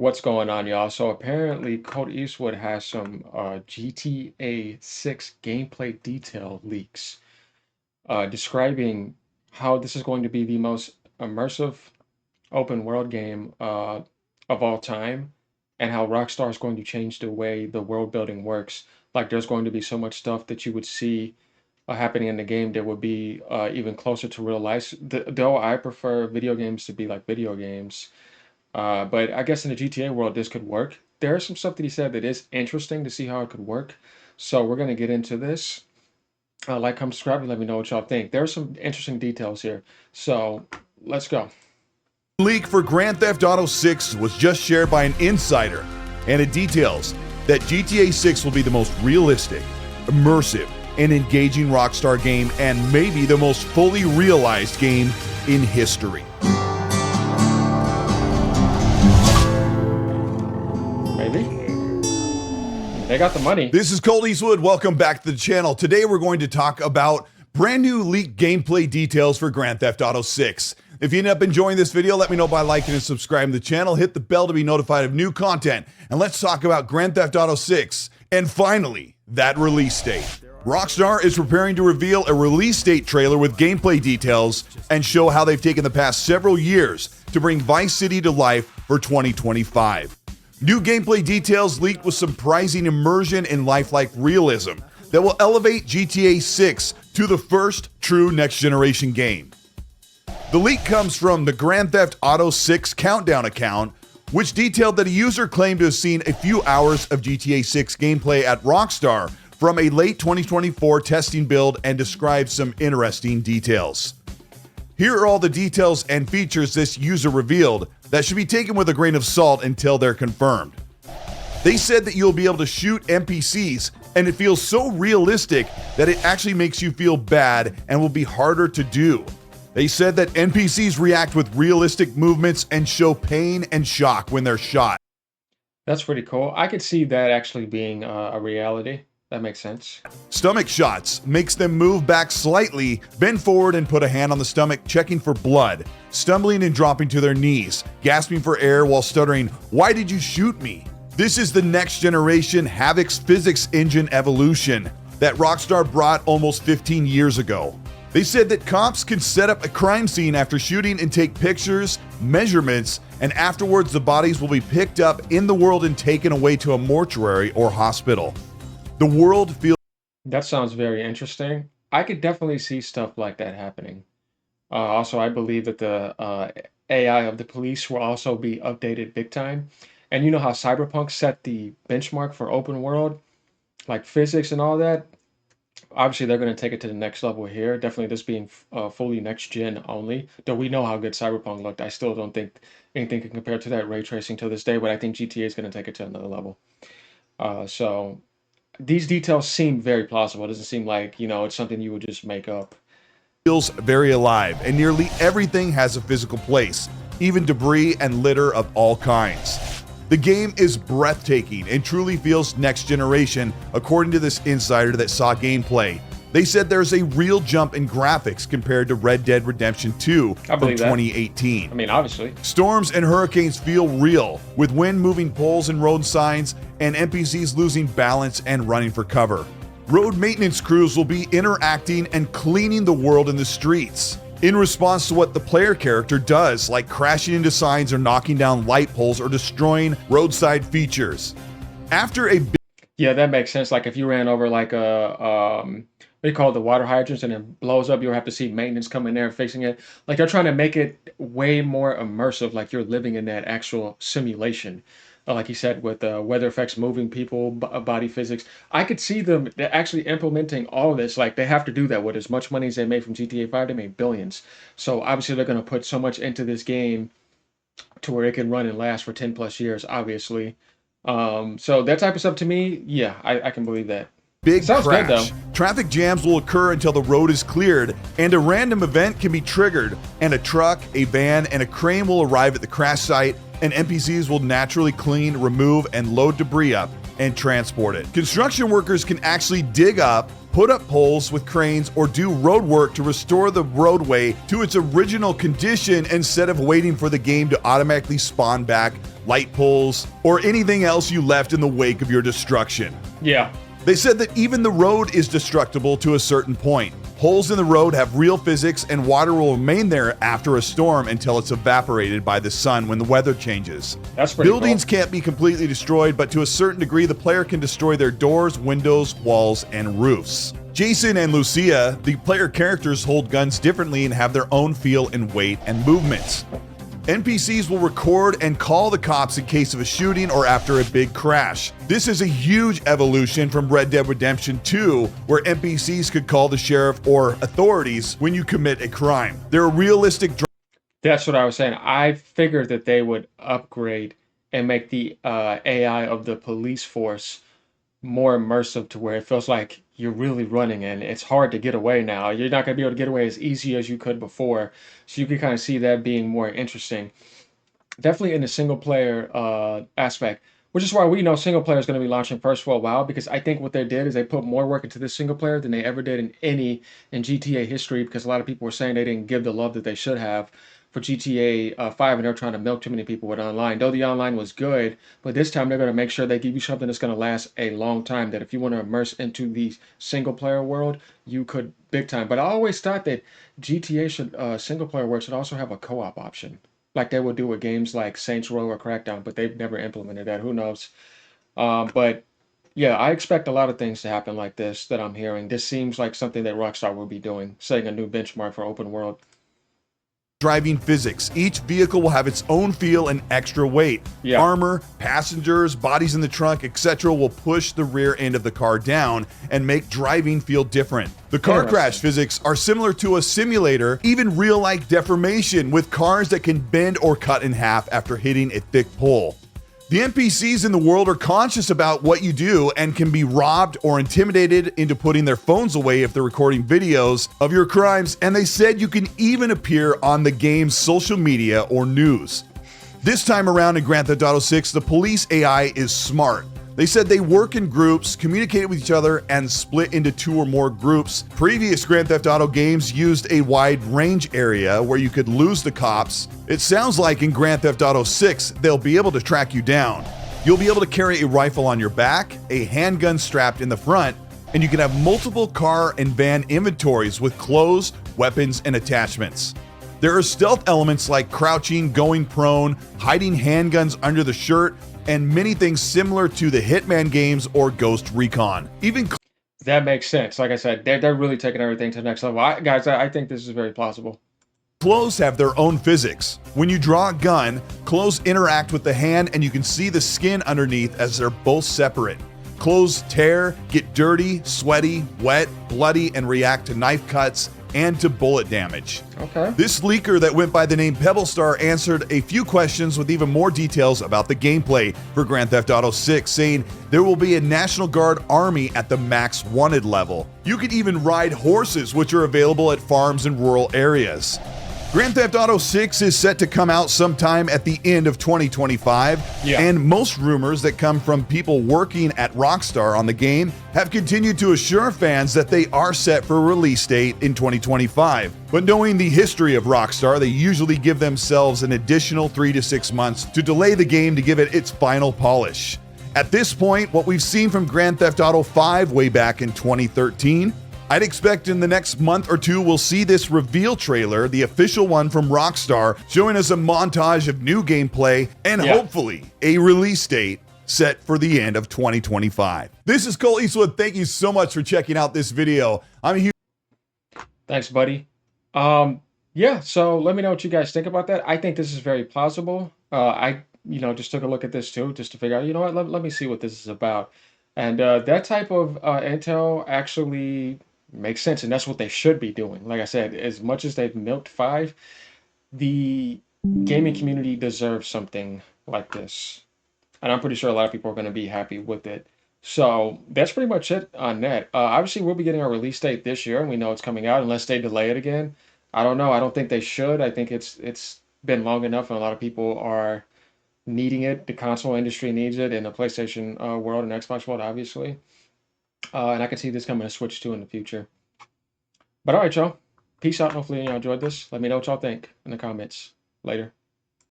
What's going on, y'all? So apparently, Colt Eastwood has some GTA 6 gameplay detail leaks describing how this is going to be the most immersive open world game of all time, and how Rockstar is going to change the way the world building works. Like, there's going to be so much stuff that you would see happening in the game that would be even closer to real life. Though I prefer video games to be like video games, but I guess in the GTA world, this could work. There is some stuff that he said that is interesting to see how it could work. So we're going to get into this. Like, comment, subscribe, and let me know what y'all think. There are some interesting details here. So let's go. Leak for Grand Theft Auto 6 was just shared by an insider, and it details that GTA 6 will be the most realistic, immersive, and engaging Rockstar game, and maybe the most fully realized game in history. Maybe. They got the money. This is Colt Eastwood. Welcome back to the channel. Today we're going to talk about brand new leaked gameplay details for Grand Theft Auto 6. If you end up enjoying this video, let me know by liking and subscribing to the channel. Hit the bell to be notified of new content. And let's talk about Grand Theft Auto 6. And finally, that release date. Rockstar is preparing to reveal a release date trailer with gameplay details and show how they've taken the past several years to bring Vice City to life for 2025. New gameplay details leaked with surprising immersion and lifelike realism that will elevate GTA 6 to the first true next-generation game. The leak comes from the Grand Theft Auto 6 Countdown account, which detailed that a user claimed to have seen a few hours of GTA 6 gameplay at Rockstar from a late 2024 testing build and described some interesting details. Here are all the details and features this user revealed that should be taken with a grain of salt until they're confirmed. They said that you'll be able to shoot NPCs, and it feels so realistic that it actually makes you feel bad and will be harder to do. They said that NPCs react with realistic movements and show pain and shock when they're shot. That's pretty cool. I could see that actually being a reality. That makes sense. Stomach shots makes them move back slightly, bend forward and put a hand on the stomach, checking for blood, stumbling and dropping to their knees, gasping for air while stuttering, "Why did you shoot me?" This is the next generation Havoc's physics engine evolution that Rockstar brought almost 15 years ago. They said that cops can set up a crime scene after shooting and take pictures, measurements, and afterwards the bodies will be picked up in the world and taken away to a mortuary or hospital. The world feels... That sounds very interesting. I could definitely see stuff like that happening. Also, I believe that the AI of the police will also be updated big time. And you know how Cyberpunk set the benchmark for open world, like physics and all that? Obviously, they're going to take it to the next level here. Definitely this being fully next gen only. Though we know how good Cyberpunk looked, I still don't think anything can compare to that ray tracing to this day, but I think GTA is going to take it to another level. So these details seem very plausible. It doesn't seem like, it's something you would just make up. Feels very alive, and nearly everything has a physical place, even debris and litter of all kinds. The game is breathtaking and truly feels next generation, according to this insider that saw gameplay. They said there's a real jump in graphics compared to Red Dead Redemption 2 from 2018. I mean, obviously. Storms and hurricanes feel real, with wind moving poles and road signs, and NPCs losing balance and running for cover. Road maintenance crews will be interacting and cleaning the world in the streets, in response to what the player character does, like crashing into signs or knocking down light poles or destroying roadside features. After a Yeah, that makes sense. Like if you ran over like a what do you call it, the water hydrants, and it blows up, you'll have to see maintenance come in there and fixing it. Like they're trying to make it way more immersive, like you're living in that actual simulation. Like he said, with weather effects, moving people, body physics. I could see them actually implementing all this. Like they have to do that with as much money as they made from GTA 5. They made billions. So obviously they're going to put so much into this game to where it can run and last for 10 plus years, obviously. So that type of stuff to me, yeah, I can believe that. Big Sounds crash. good, though. Traffic jams will occur until the road is cleared, and a random event can be triggered, and a truck, a van, and a crane will arrive at the crash site, and NPCs will naturally clean, remove, and load debris up, and transport it. Construction workers can actually dig up, put up poles with cranes, or do road work to restore the roadway to its original condition instead of waiting for the game to automatically spawn back light poles or anything else you left in the wake of your destruction. Yeah. They said that even the road is destructible to a certain point. Holes in the road have real physics, and water will remain there after a storm until it's evaporated by the sun when the weather changes. That's pretty Buildings cool. can't be completely destroyed, but to a certain degree, the player can destroy their doors, windows, walls, and roofs. Jason and Lucia, the player characters, hold guns differently and have their own feel and weight and movements. NPCs will record and call the cops in case of a shooting or after a big crash. This is a huge evolution from Red Dead Redemption 2, where NPCs could call the sheriff or authorities when you commit a crime. They're realistic. That's what I was saying. I figured that they would upgrade and make the AI of the police force more immersive to where it feels like you're really running and it's hard to get away now. You're not going to be able to get away as easy as you could before. So you can kind of see that being more interesting. Definitely in the single player aspect, which is why we know single player is going to be launching first for a while, because I think what they did is they put more work into this single player than they ever did in GTA history, because a lot of people were saying they didn't give the love that they should have for GTA 5, and they're trying to milk too many people with online. Though the online was good, but this time they're going to make sure they give you something that's going to last a long time, that if you want to immerse into the single player world, you could big time. But I always thought that GTA should single player work should also have a co-op option, like they would do with games like Saints Row or Crackdown, but they've never implemented that. Who knows? But yeah, I expect a lot of things to happen like this that I'm hearing. This seems like something that Rockstar will be doing, setting a new benchmark for open world. Driving physics. Each vehicle will have its own feel and extra weight. Yeah. Armor, passengers, bodies in the trunk, etc. will push the rear end of the car down and make driving feel different. The car crash physics are similar to a simulator, even real-like deformation with cars that can bend or cut in half after hitting a thick pole. The NPCs in the world are conscious about what you do and can be robbed or intimidated into putting their phones away if they're recording videos of your crimes, and they said you can even appear on the game's social media or news. This time around in Grand Theft Auto 6, the police AI is smart. They said they work in groups, communicate with each other, and split into 2 or more groups. Previous Grand Theft Auto games used a wide range area where you could lose the cops. It sounds like in Grand Theft Auto 6, they'll be able to track you down. You'll be able to carry a rifle on your back, a handgun strapped in the front, and you can have multiple car and van inventories with clothes, weapons, and attachments. There are stealth elements like crouching, going prone, hiding handguns under the shirt, and many things similar to the Hitman games or Ghost Recon. Even That makes sense. Like I said, they're really taking everything to the next level. I think this is very plausible. clothes have their own physics. When you draw a gun, clothes interact with the hand and you can see the skin underneath as they're both separate. Clothes tear, get dirty, sweaty, wet, bloody, and react to knife cuts and to bullet damage. Okay. This leaker that went by the name Pebblestar answered a few questions with even more details about the gameplay for Grand Theft Auto 6, saying there will be a National Guard army at the max wanted level. You can even ride horses, which are available at farms in rural areas. Grand Theft Auto 6 is set to come out sometime at the end of 2025, and most rumors that come from people working at Rockstar on the game have continued to assure fans that they are set for a release date in 2025. But knowing the history of Rockstar, they usually give themselves an additional 3 to 6 months to delay the game to give it its final polish. At this point, what we've seen from Grand Theft Auto 5 way back in 2013, I'd expect in the next month or two we'll see this reveal trailer, the official one from Rockstar, showing us a montage of new gameplay and hopefully a release date set for the end of 2025. This is Cole Eastwood. Thank you so much for checking out this video. I'm a huge Thanks, buddy. Yeah, so let me know what you guys think about that. I think this is very plausible. I just took a look at this too, just to figure out, let me see what this is about. And that type of intel actually makes sense, and that's what they should be doing. Like I said, as much as they've milked 5, the gaming community deserves something like this. And I'm pretty sure a lot of people are going to be happy with it. So that's pretty much it on that. Obviously, we'll be getting our release date this year, and we know it's coming out unless they delay it again. I don't know. I don't think they should. I think it's been long enough, and a lot of people are needing it. The console industry needs it, and the PlayStation world and Xbox world, obviously. And I can see this coming to Switch too in the future. But all right, y'all. Peace out. Hopefully y'all enjoyed this. Let me know what y'all think in the comments. Later.